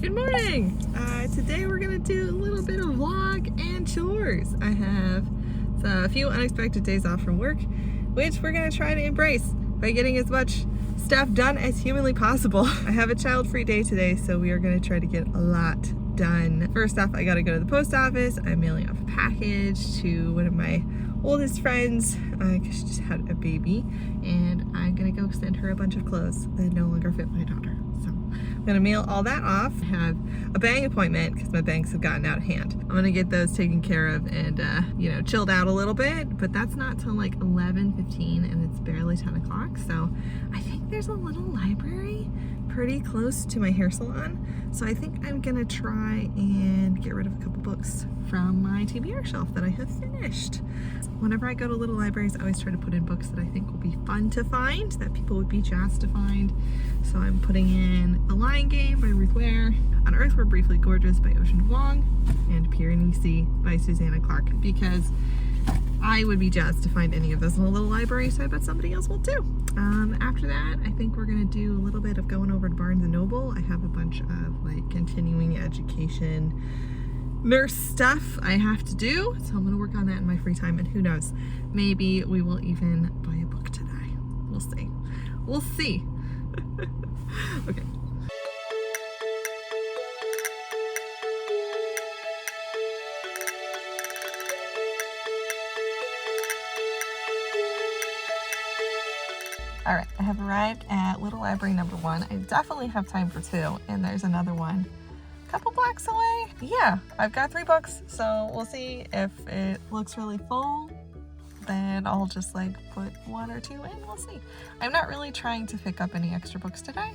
Good morning! Today we're gonna do a little bit of vlog and chores. I have a few unexpected days off from work, which we're gonna try to embrace by getting as much stuff done as humanly possible. I have a child-free day today, so we are gonna try to get a lot done. First off, I gotta go to the post office. I'm mailing off a package to one of my oldest friends because she just had a baby, and I'm gonna go send her a bunch of clothes that no longer fit my daughter. So I'm gonna mail all that off. I have a bang appointment because my bangs have gotten out of hand. I'm gonna get those taken care of and chilled out a little bit, but that's not till like 11:15 and it's barely 10 o'clock. So I think there's a little library pretty close to my hair salon. So I think I'm gonna try and get rid of a couple books from my TBR shelf that I have finished. Whenever I go to little libraries, I always try to put in books that I think will be fun to find, that people would be jazzed to find. So I'm putting in The Lion Game by Ruth Ware, On Earth We're Briefly Gorgeous by Ocean Vuong, and Piranesi by Susanna Clark, because I would be jazzed to find any of those in a little library, so I bet somebody else will too. After that, I think we're gonna do a little bit of going over to Barnes & Noble. I have a bunch of like continuing education nurse stuff I have to do, so I'm gonna work on that in my free time, and who knows, maybe we will even buy a book today. We'll see. We'll see. Okay. All right, I have arrived at Little Library number 1. I definitely have time for 2, and there's another one a couple blocks away. Yeah, I've got 3 books, so we'll see. If it looks really full, then I'll just like put 1 or 2 in. We'll see. I'm not really trying to pick up any extra books today,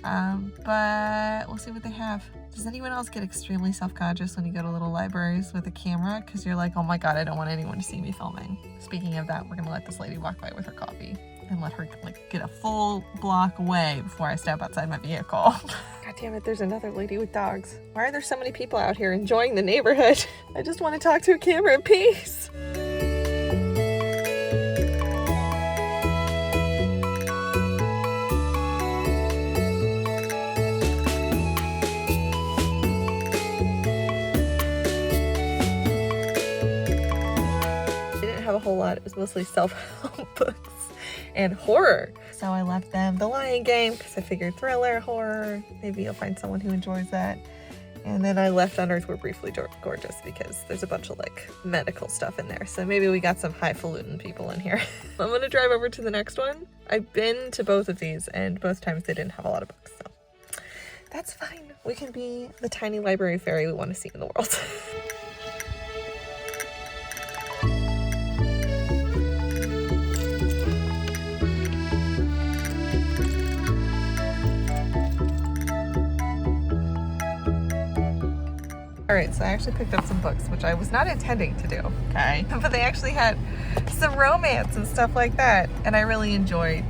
but we'll see what they have. Does anyone else get extremely self-conscious when you go to little libraries with a camera? Because you're like, oh my god, I don't want anyone to see me filming. Speaking of that, we're gonna let this lady walk by with her coffee and let her like get a full block away before I step outside my vehicle. God damn it, there's another lady with dogs. Why are there so many people out here enjoying the neighborhood? I just want to talk to a camera in peace. A whole lot. It was mostly self-help books and horror, so I left them The Lion Game because I figured thriller, horror, maybe you'll find someone who enjoys that. And then I left On Earth We're Briefly Gorgeous because there's a bunch of like medical stuff in there, so maybe we got some highfalutin people in here. I'm gonna drive over to the next one. I've been to both of these and both times they didn't have a lot of books, so that's fine. We can be the tiny library fairy we want to see in the world. Alright, so I actually picked up some books, which I was not intending to do, okay? But they actually had some romance and stuff like that, and I really enjoyed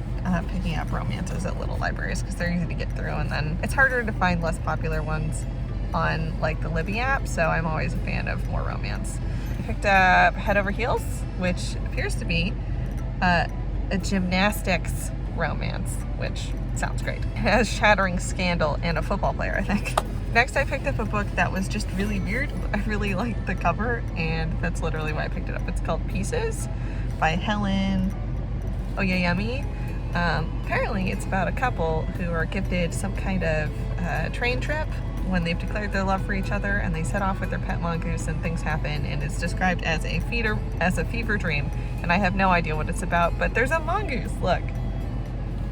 picking up romances at little libraries because they're easy to get through, and then it's harder to find less popular ones on like the Libby app, so I'm always a fan of more romance. I picked up Head Over Heels, which appears to be a gymnastics romance, which sounds great. It has shattering scandal and a football player, I think. Next, I picked up a book that was just really weird. I really liked the cover, and that's literally why I picked it up. It's called Pieces by Helen Oyeyemi. Apparently, it's about a couple who are gifted some kind of train trip when they've declared their love for each other, and they set off with their pet mongoose, and things happen, and it's described as a fever dream. And I have no idea what it's about, but there's a mongoose. Look,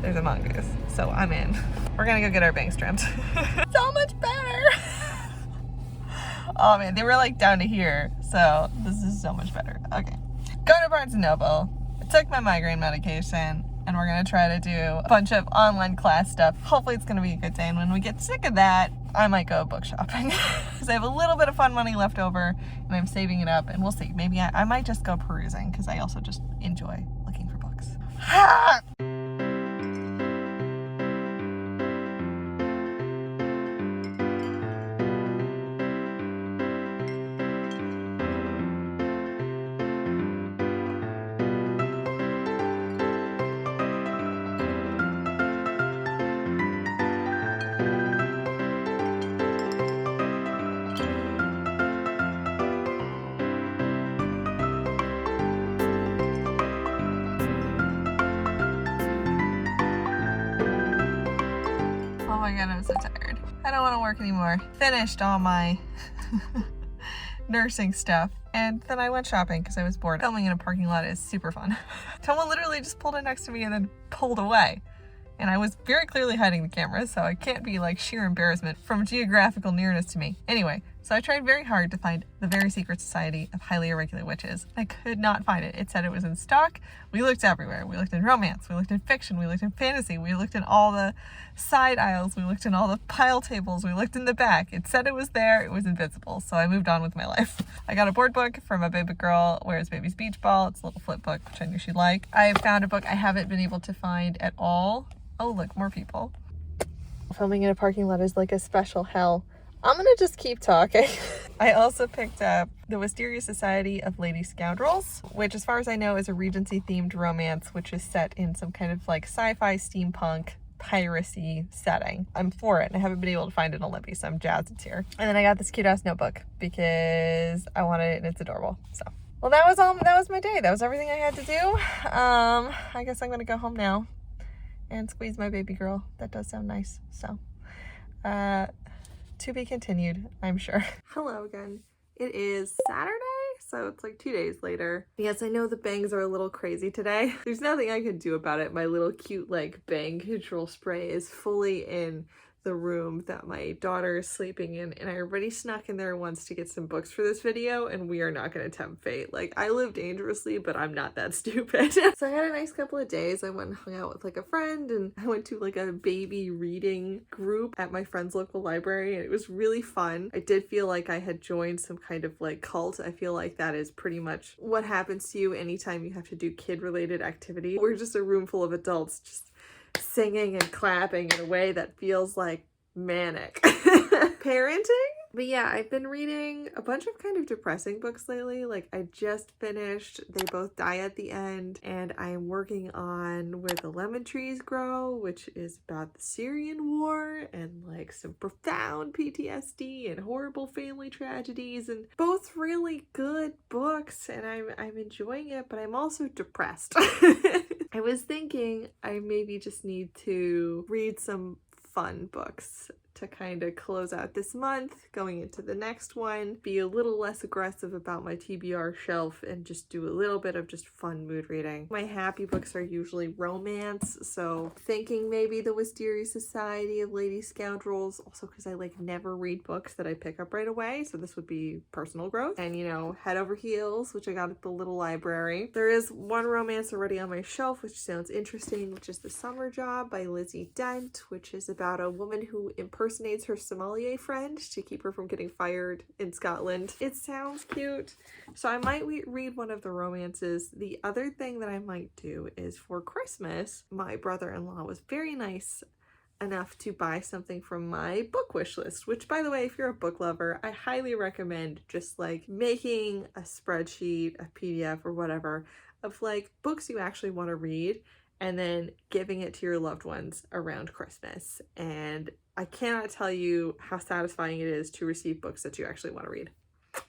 there's a mongoose, so I'm in. We're gonna go get our bangs trimmed. So much better. Oh man, they were like down to here, so this is so much better. Okay, go to Barnes & Noble. I took my migraine medication, and we're gonna try to do a bunch of online class stuff. Hopefully it's gonna be a good day, and when we get sick of that, I might go book shopping. Because I have a little bit of fun money left over, and I'm saving it up, and we'll see. Maybe I might just go perusing, because I also just enjoy looking for books. my god, I'm so tired. I don't want to work anymore. Finished all my nursing stuff. And then I went shopping because I was bored. Filming in a parking lot is super fun. Someone literally just pulled in next to me and then pulled away. And I was very clearly hiding the camera, so it can't be like sheer embarrassment from geographical nearness to me. Anyway, so I tried very hard to find the Very Secret Society of Highly Irregular Witches. I could not find it. It said it was in stock. We looked everywhere. We looked in romance, we looked in fiction, we looked in fantasy, we looked in all the side aisles, we looked in all the pile tables, we looked in the back. It said it was there, it was invisible, so I moved on with my life. I got a board book from a baby girl, Where's Baby's Beach Ball. It's a little flip book, which I knew she'd like. I found a book I haven't been able to find at all. Oh, look, more people. Filming in a parking lot is like a special hell. I'm gonna just keep talking. I also picked up The Wisteria Society of Lady Scoundrels, which as far as I know is a Regency themed romance, which is set in some kind of like sci-fi steampunk piracy setting. I'm for it, and I haven't been able to find it on Libby, so I'm jazzed it's here. And then I got this cute ass notebook because I wanted it and it's adorable. So, well, that was my day. That was everything I had to do. I guess I'm gonna go home now and squeeze my baby girl. That does sound nice. So, to be continued, I'm sure. Hello again. It is Saturday, so it's like 2 days later. Yes, I know the bangs are a little crazy today. There's nothing I can do about it. My little cute like bang control spray is fully in the room that my daughter is sleeping in, and I already snuck in there once to get some books for this video, and we are not going to tempt fate. Like, I live dangerously, but I'm not that stupid. So I had a nice couple of days. I went and hung out with like a friend, and I went to like a baby reading group at my friend's local library, and it was really fun. I did feel like I had joined some kind of like cult. I feel like that is pretty much what happens to you anytime you have to do kid-related activity. We're just a room full of adults just singing and clapping in a way that feels like manic. Parenting? But yeah, I've been reading a bunch of kind of depressing books lately. Like, I just finished They Both Die at the End, and I am working on Where the Lemon Trees Grow, which is about the Syrian war and like some profound PTSD and horrible family tragedies, and both really good books, and I'm enjoying it, but I'm also depressed. I was thinking I maybe just need to read some fun books to kind of close out this month, going into the next one, be a little less aggressive about my TBR shelf, and just do a little bit of just fun mood reading. My happy books are usually romance, so thinking maybe The Wisteria Society of Lady Scoundrels, also because I like never read books that I pick up right away, so this would be personal growth. And, you know, Head Over Heels, which I got at the little library. There is one romance already on my shelf, which sounds interesting, which is The Summer Job by Lizzie Dent, which is about a woman who impersonates her sommelier friend to keep her from getting fired in Scotland. It sounds cute, so I might read one of the romances. The other thing that I might do is for Christmas, my brother-in-law was very nice enough to buy something from my book wish list, which, by the way, if you're a book lover, I highly recommend just like making a spreadsheet, a PDF or whatever of like books you actually want to read, and then giving it to your loved ones around Christmas. And I cannot tell you how satisfying it is to receive books that you actually want to read.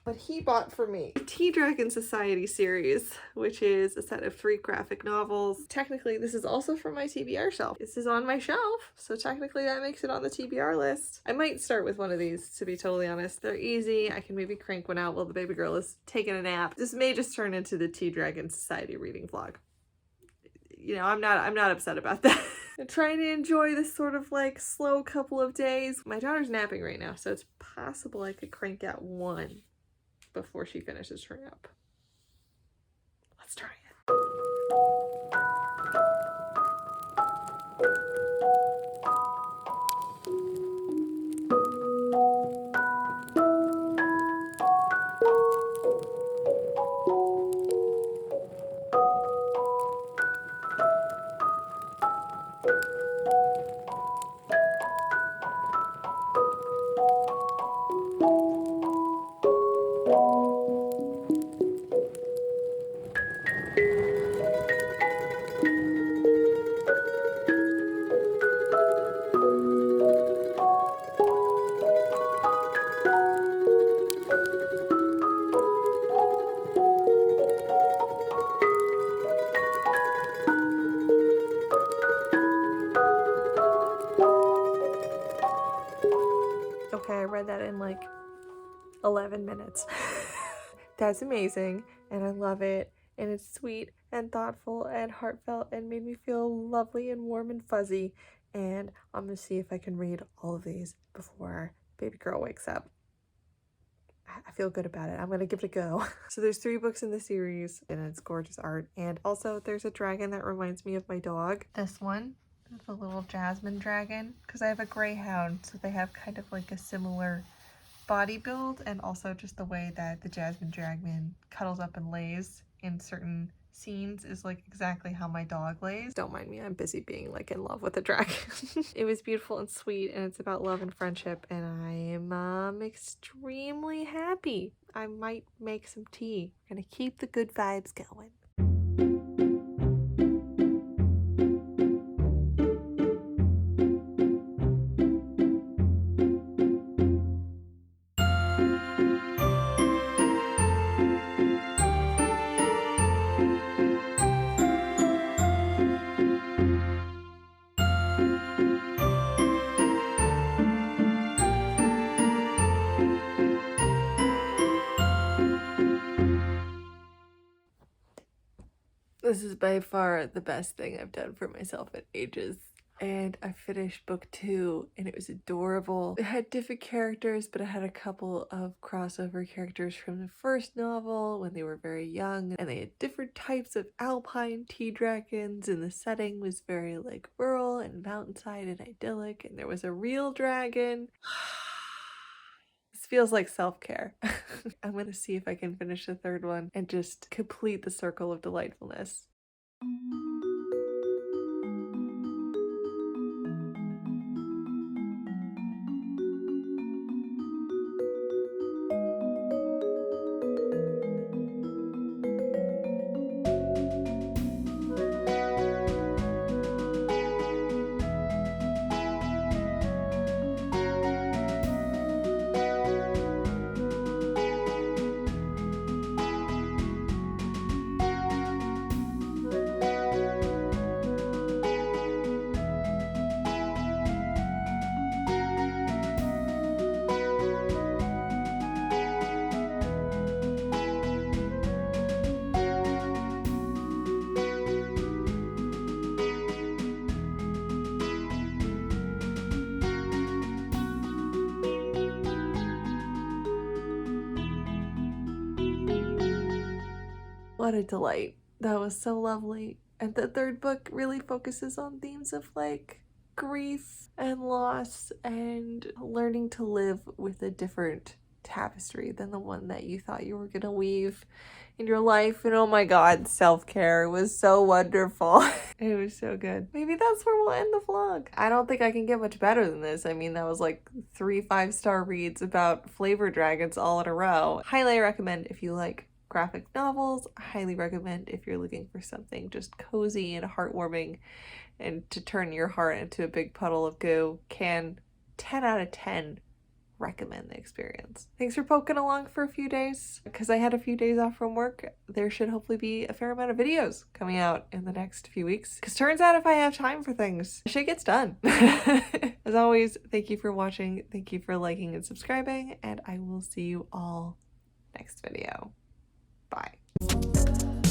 But he bought for me Tea Dragon Society series, which is a set of 3 graphic novels. Technically, this is also from my TBR shelf. This is on my shelf, so technically that makes it on the TBR list. I might start with one of these, to be totally honest. They're easy. I can maybe crank one out while the baby girl is taking a nap. This may just turn into the Tea Dragon Society reading vlog. You know, I'm not upset about that. I'm trying to enjoy this sort of like slow couple of days. My daughter's napping right now, so it's possible I could crank out one before she finishes her nap. Let's try it. read that in like 11 minutes. That's amazing, and I love it, and it's sweet and thoughtful and heartfelt and made me feel lovely and warm and fuzzy, and I'm gonna see if I can read all of these before baby girl wakes up. I feel good about it. I'm gonna give it a go. So there's 3 books in the series, and it's gorgeous art, and also there's a dragon that reminds me of my dog. This one, the little jasmine dragon, because I have a greyhound, so they have kind of like a similar body build, and also just the way that the jasmine dragon cuddles up and lays in certain scenes is like exactly how my dog lays. Don't mind me, I'm busy being like in love with a dragon. It was beautiful and sweet, and it's about love and friendship, and I am extremely happy. I might make some tea. I'm gonna keep the good vibes going. This is by far the best thing I've done for myself in ages. And I finished book 2, and it was adorable. It had different characters, but it had a couple of crossover characters from the first novel when they were very young, and they had different types of alpine tea dragons, and the setting was very like rural and mountainside and idyllic, and there was a real dragon. This feels like self-care. I'm gonna see if I can finish the 3rd one and just complete the circle of delightfulness. What a delight. That was so lovely. And the 3rd book really focuses on themes of like grief and loss and learning to live with a different tapestry than the one that you thought you were gonna weave in your life. And oh my god, self-care was so wonderful. It was so good. Maybe that's where we'll end the vlog. I don't think I can get much better than this. I mean, that was like 3 5-star reads about flavor dragons all in a row. Highly recommend if you like graphic novels. I highly recommend if you're looking for something just cozy and heartwarming and to turn your heart into a big puddle of goo. 10 out of 10 recommend the experience. Thanks for poking along for a few days. Because I had a few days off from work, there should hopefully be a fair amount of videos coming out in the next few weeks. Because turns out if I have time for things, shit gets done. As always, thank you for watching, thank you for liking and subscribing, and I will see you all next video. Bye.